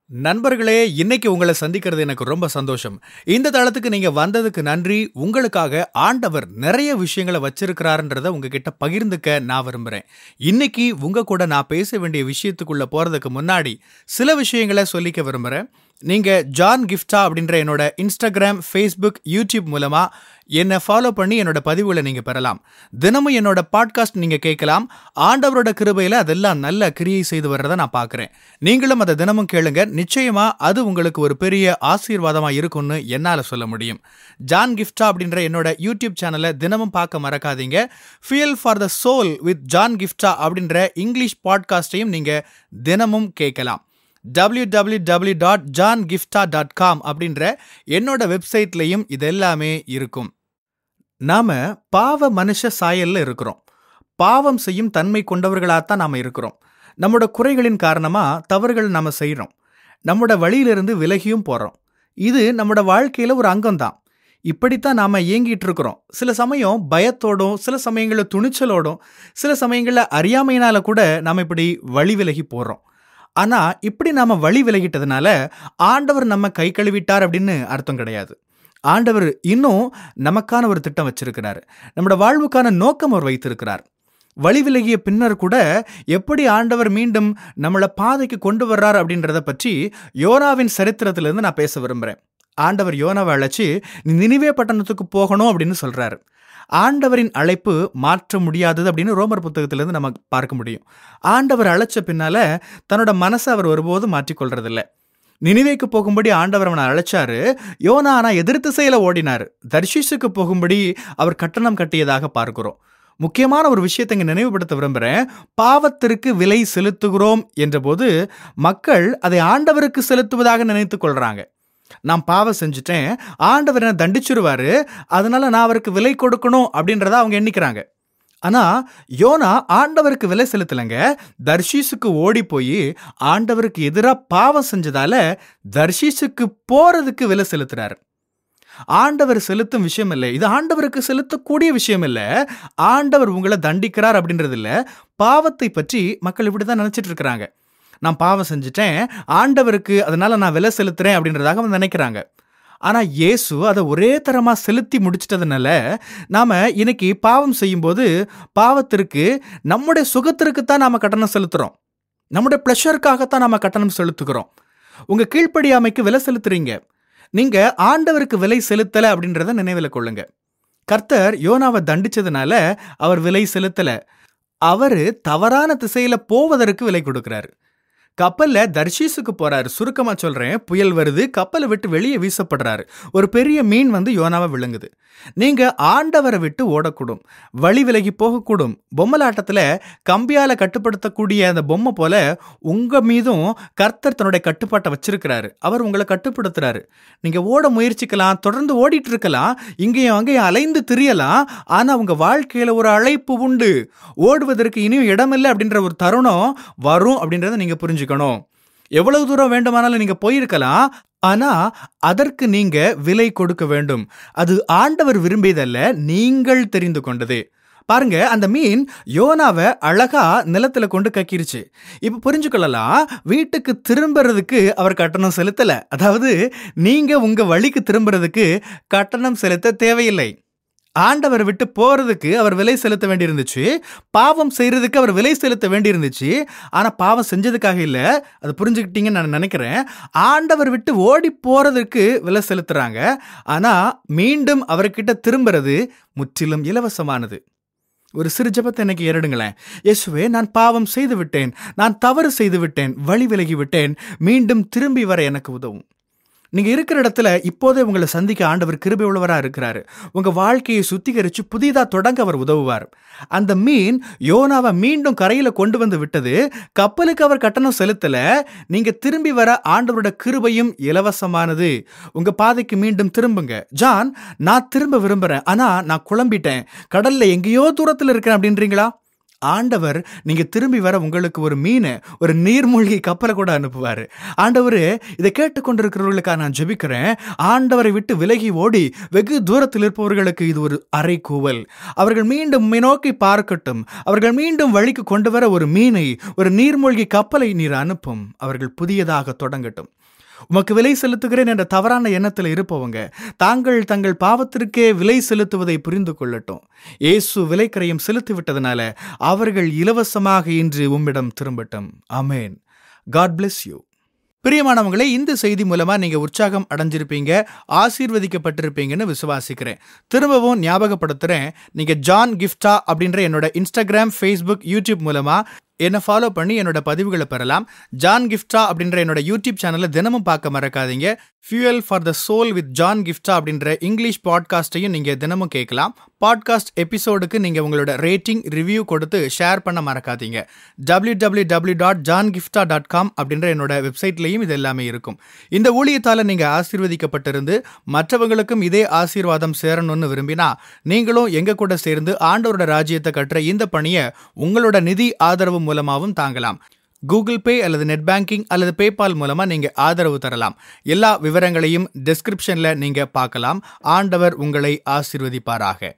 நண்பர்களே, இன்னைக்கு உங்களை சந்திக்கிறது எனக்கு ரொம்ப சந்தோஷம். இந்த தளத்துக்கு நீங்க வந்ததுக்கு நன்றி. உங்களுக்காக ஆண்டவர் நிறைய விஷயங்களை வச்சிருக்கிறாருன்றத உங்ககிட்ட பகிர்ந்துக்க நான் விரும்புறேன். இன்னைக்கு உங்க கூட நான் பேச வேண்டிய விஷயத்துக்குள்ள போறதுக்கு முன்னாடி சில விஷயங்களை சொல்லிக்க விரும்புறேன். நீங்க ஜான் கிஃப்டா அப்படின்ற என்னோட இன்ஸ்டாகிராம், ஃபேஸ்புக், யூடியூப் மூலமா என்னை ஃபாலோ பண்ணி என்னோட பதிவுகளை நீங்க பெறலாம். தினமும் என்னோட பாட்காஸ்ட் நீங்க கேட்கலாம். ஆண்டவரோட கிருபையில அதெல்லாம் நல்ல கிரியை செய்து வர்றதை நான் பார்க்குறேன். நீங்களும் அதை தினமும் கேளுங்க. நிச்சயமா அது உங்களுக்கு ஒரு பெரிய ஆசீர்வாதமா இருக்கும்னு என்னால சொல்ல முடியும். ஜான் கிஃப்டா அப்படின்ற என்னோட யூடியூப் சேனலை தினமும் பார்க்க மறக்காதீங்க. Fuel for the soul with John கிஃப்டா அப்படின்ற இங்கிலீஷ் பாட்காஸ்டையும் நீங்க தினமும் கேட்கலாம். www.johngifta.com அப்படின்ற என்னோட வெப்சைட்லையும் இதெல்லாமே இருக்கும். நாம பாவ மனுஷ சாயல்ல இருக்கிறோம். பாவம் செய்யும் தன்மை கொண்டவர்களாத்தான் நாம இருக்கிறோம். நம்மோட குறைகளின் காரணமா தவறுகள் நாம செய்யறோம். நம்மோட வழியிலிருந்து விலகியும் போறோம். இது நம்மோட வாழ்க்கையில ஒரு அங்கம்தான். இப்படித்தான் நாம இயங்கிட்டு இருக்கிறோம். சில சமயம் பயத்தோடும், சில சமயங்கள்ல துணிச்சலோடும், சில சமயங்கள்ல அறியாமையினால கூட நாம இப்படி வழி விலகி போறோம். ஆனா இப்படி நாம வழி விலகிட்டதுனால ஆண்டவர் நம்ம கை கழுவிட்டார் அப்படின்னு அர்த்தம் கிடையாது. ஆண்டவர் இன்னும் நமக்கான ஒரு திட்டம் வச்சிருக்கிறார். நம்மளோட வாழ்வுக்கான நோக்கம் அவர் வைத்திருக்கிறார். வழி விலகிய பின்னர் கூட எப்படி ஆண்டவர் மீண்டும் நம்மளை பாதைக்கு கொண்டு வர்றார் அப்படின்றத பற்றி யோனாவின் சரித்திரத்திலிருந்து நான் பேச விரும்புறேன். ஆண்டவர் யோனாவை அழைச்சி நீ நினிவே பட்டணத்துக்கு போகணும் அப்படின்னு சொல்றாரு. ஆண்டவரின் அழைப்பு மாற்ற முடியாதது அப்படின்னு ரோமர் புத்தகத்திலிருந்து நம்ம பார்க்க முடியும். ஆண்டவர் அழைச்ச பின்னால தன்னோட மனசை அவர் ஒருபோதும் மாற்றிக்கொள்றதில்லை. நினிவேக்கு போகும்படி ஆண்டவர் அவனை அழைச்சாரு. யோனா ஆனா எதிர் திசையில ஓடினார். தர்ஷீஷுக்கு போகும்படி அவர் கட்டணம் கட்டியதாக பார்க்கிறோம். முக்கியமான ஒரு விஷயத்தை இங்க நினைவுபடுத்த விரும்புறேன். பாவத்திற்கு விலை செலுத்துகிறோம் என்ற போது மக்கள் அதை ஆண்டவருக்கு செலுத்துவதாக நினைத்துக் கொள்றாங்க. நான் பாவம் செஞ்சுட்டேன், ஆண்டவர் என்ன தண்டிச்சிருவாரு, அதனால நான் அவருக்கு விலை கொடுக்கணும் அப்படின்றத அவங்க எண்ணிக்கிறாங்க. ஆனா யோனா ஆண்டவருக்கு விலை செலுத்தலைங்க. தர்ஷீசுக்கு ஓடி போய் ஆண்டவருக்கு எதிராக பாவம் செஞ்சதால தர்ஷீசுக்கு போறதுக்கு விலை செலுத்துறாரு. ஆண்டவர் செலுத்தும் விஷயம் இல்லை, இது ஆண்டவருக்கு செலுத்தக்கூடிய விஷயம் இல்லை. ஆண்டவர் உங்களை தண்டிக்கிறார் அப்படின்றது இல்லை. பாவத்தை பற்றி மக்கள் இப்படிதான் நினைச்சிட்டு இருக்கிறாங்க. நான் பாவம் செஞ்சுட்டேன், ஆண்டவருக்கு அதனால நான் விலை செலுத்துறேன் அப்படின்றதாக அவங்க நினைக்கிறாங்க. ஆனா இயேசு அதை ஒரே தரமா செலுத்தி முடிச்சிட்டதுனால நாம இன்னைக்கு பாவம் செய்யும்போது பாவத்திற்கு நம்முடைய சுகத்திற்குத்தான் நாம கட்டணம் செலுத்துறோம். நம்முடைய பிளஷருக்காகத்தான் நாம கட்டணம் செலுத்துகிறோம். உங்க கீழ்ப்படியாமைக்கு விலை செலுத்துறீங்க. நீங்க ஆண்டவருக்கு விலை செலுத்தல அப்படின்றத நினைவில் கொள்ளுங்க. கர்த்தர் யோனாவை தண்டிச்சதுனால அவர் விலை செலுத்தல. அவரு தவறான திசையில போவதற்கு விலை கொடுக்கிறாரு. கப்பல்ல தர்ஷீசுக்கு போறாரு. சுருக்கமா சொல்றேன், புயல் வருது, கப்பலை விட்டு வெளியே வீசப்படுறாரு. ஒரு பெரிய மீன் வந்து யோனாவை விழுங்குது. நீங்க ஆண்டவரை விட்டு ஓடக்கூடும், வழி விலகி போகக்கூடும். பொம்மலாட்டத்துல கம்பியால கட்டுப்படுத்தக்கூடிய அந்த பொம்மை போல உங்க மீதும் கர்த்தர் தன்னுடைய கட்டுப்பாட்டை வச்சிருக்கிறாரு. அவர் உங்களை கட்டுப்படுத்துறாரு. நீங்க ஓட முயற்சிக்கலாம், தொடர்ந்து ஓடிட்டு இருக்கலாம், இங்கேயும் அங்கேயும் அலைந்து திரியலாம். ஆனா உங்க வாழ்க்கையில ஒரு அழைப்பு உண்டு. ஓடுவதற்கு இனியும் இடமில்லை அப்படின்ற ஒரு தருணம் வரும் அப்படின்றத நீங்க புரிஞ்சுக்கணும். எவ்வளவு தூரம் வேண்டுமானாலும் நீங்க போயிருக்கலாம், ஆனா அதற்கு நீங்க விலை கொடுக்க வேண்டும். அது ஆண்டவர் விரும்பியதல்ல, நீங்கள் தெரிந்து கொண்டது. பாருங்க, அந்த மீன் யோனாவை அழகா நிலத்துல கொண்டு கக்கிருச்சு. இப்ப புரிஞ்சுக்கொள்ளலாம், வீட்டுக்கு திரும்புறதுக்கு அவர் கட்டணம் செலுத்தல. அதாவது நீங்க உங்க வழிக்கு திரும்புறதுக்கு கட்டணம் செலுத்த தேவையில்லை. ஆண்டவர் விட்டு போறதுக்கு அவர் விலை செலுத்த வேண்டியிருந்துச்சு. பாவம் செய்யறதுக்கு அவர் விலை செலுத்த வேண்டியிருந்துச்சு. ஆனா பாவம் செஞ்சதுக்காக இல்ல. அது புரிஞ்சுக்கிட்டீங்கன்னு நான் நினைக்கிறேன். ஆண்டவர் விட்டு ஓடி போறதுக்கு விலை செலுத்துறாங்க. ஆனா மீண்டும் அவர்கிட்ட திரும்புறது முற்றிலும் இலவசமானது. ஒரு சிறு ஜெபத்தை எனக்கு ஏறிடுங்களேன். இயேசுவே, நான் பாவம் செய்து விட்டேன், நான் தவறு செய்து விட்டேன், வழி விலகி விட்டேன், மீண்டும் திரும்பி வர எனக்கு உதவும். நீங்க இருக்கிற இடத்துல இப்போதே உங்களை சந்திக்க ஆண்டவர் கிருபை உள்ளவரா இருக்கிறாரு. உங்க வாழ்க்கையை சுத்திகரிச்சு புதிதா தொடங்க அவர் உதவுவார். அந்த மீன் யோனாவை மீண்டும் கரையில கொண்டு வந்து விட்டது. கப்பலுக்கு அவர் கட்டணம் செலுத்தல. நீங்க திரும்பி வர ஆண்டவரோட கிருபையும் இலவசமானது. உங்க பாதைக்கு மீண்டும் திரும்புங்க. ஜான், நான் திரும்ப விரும்புறேன், ஆனா நான் குழம்பிட்டேன், கடல்ல எங்கேயோ தூரத்துல இருக்கேன் அப்படின்றீங்களா? ஆண்டவர் நீங்க திரும்பி வர உங்களுக்கு ஒரு மீனை, ஒரு நீர்மூழ்கி கப்பலை கூட அனுப்புவாரு. ஆண்டவர் இதை கேட்டுக்கொண்டிருக்கிறவர்களுக்காக நான் ஜெபிக்கிறேன். ஆண்டவரை விட்டு விலகி ஓடி வெகு தூரத்தில் இருப்பவர்களுக்கு இது ஒரு அறை கூவல். அவர்கள் மீண்டும் நோக்கி பார்க்கட்டும். அவர்கள் மீண்டும் வழிக்கு கொண்டு வர ஒரு மீனை, ஒரு நீர்மூழ்கி கப்பலை நீர் அனுப்பும். அவர்கள் புதியதாக தொடங்கட்டும். உமக்கு விலை செலுத்துகிறேன் என்ற தவறான எண்ணத்தில் இருப்பவங்க தங்கள் பாவத்திற்கே விலை செலுத்துவதை புரிந்து கொள்ளட்டும். இயேசு விலைக்கரையும் செலுத்திவிட்டதனால அவர்கள் இலவசமாக இன்று உம்மிடம் திரும்பட்டும். ஆமென். God bless you. பிரியமானவங்களே, இந்த செய்தி மூலமா நீங்க உற்சாகம் அடைஞ்சிருப்பீங்க, ஆசீர்வதிக்கப்பட்டிருப்பீங்கன்னு விசுவாசிக்கிறேன். திரும்பவும் ஞாபகப்படுத்துறேன், நீங்க ஜான் கிஃப்டா அப்படின்ற என்னோட இன்ஸ்டாகிராம், ஃபேஸ்புக், யூடியூப் மூலமா என்னை ஃபாலோ பண்ணி என்னோட பதிவுகளை பெறலாம். ஜான் கிஃப்டா அப்படின்ற என்னோட யூடியூப் சேனலை தினமும் பார்க்க மறக்காதீங்க. Fuel for the soul with John கிஃப்டா அப்படின்ற இங்கிலீஷ் பாட்காஸ்டையும் நீங்க தினமும் கேட்கலாம். பாட்காஸ்ட் எபிசோடுக்கு நீங்க உங்களோட ரேட்டிங், ரிவ்யூ கொடுத்து ஷேர் பண்ண மறக்காதீங்க. www.johngifta.com அப்படின்ற என்னோட வெப்சைட்லையும் இது எல்லாமே இருக்கும். இந்த ஊழியத்தால நீங்க ஆசீர்வதிக்கப்பட்டிருந்து மற்றவங்களுக்கும் இதே ஆசீர்வாதம் சேரணும்னு விரும்பினா நீங்களும் எங்க கூட சேர்ந்து ஆண்டவரோட ராஜ்யத்தை கட்டுற இந்த பணியை உங்களோட நிதி ஆதரவு மூலமாகவும் தாங்கலாம். கூகுள் பே அல்லது நெட் பேங்கிங் அல்லது பேபால் மூலமா நீங்க ஆதரவு தரலாம். எல்லா விவரங்களையும் டிஸ்கிரிப்ஷன்ல நீங்க பார்க்கலாம். ஆண்டவர் உங்களை ஆசீர்வதிப்பாராக.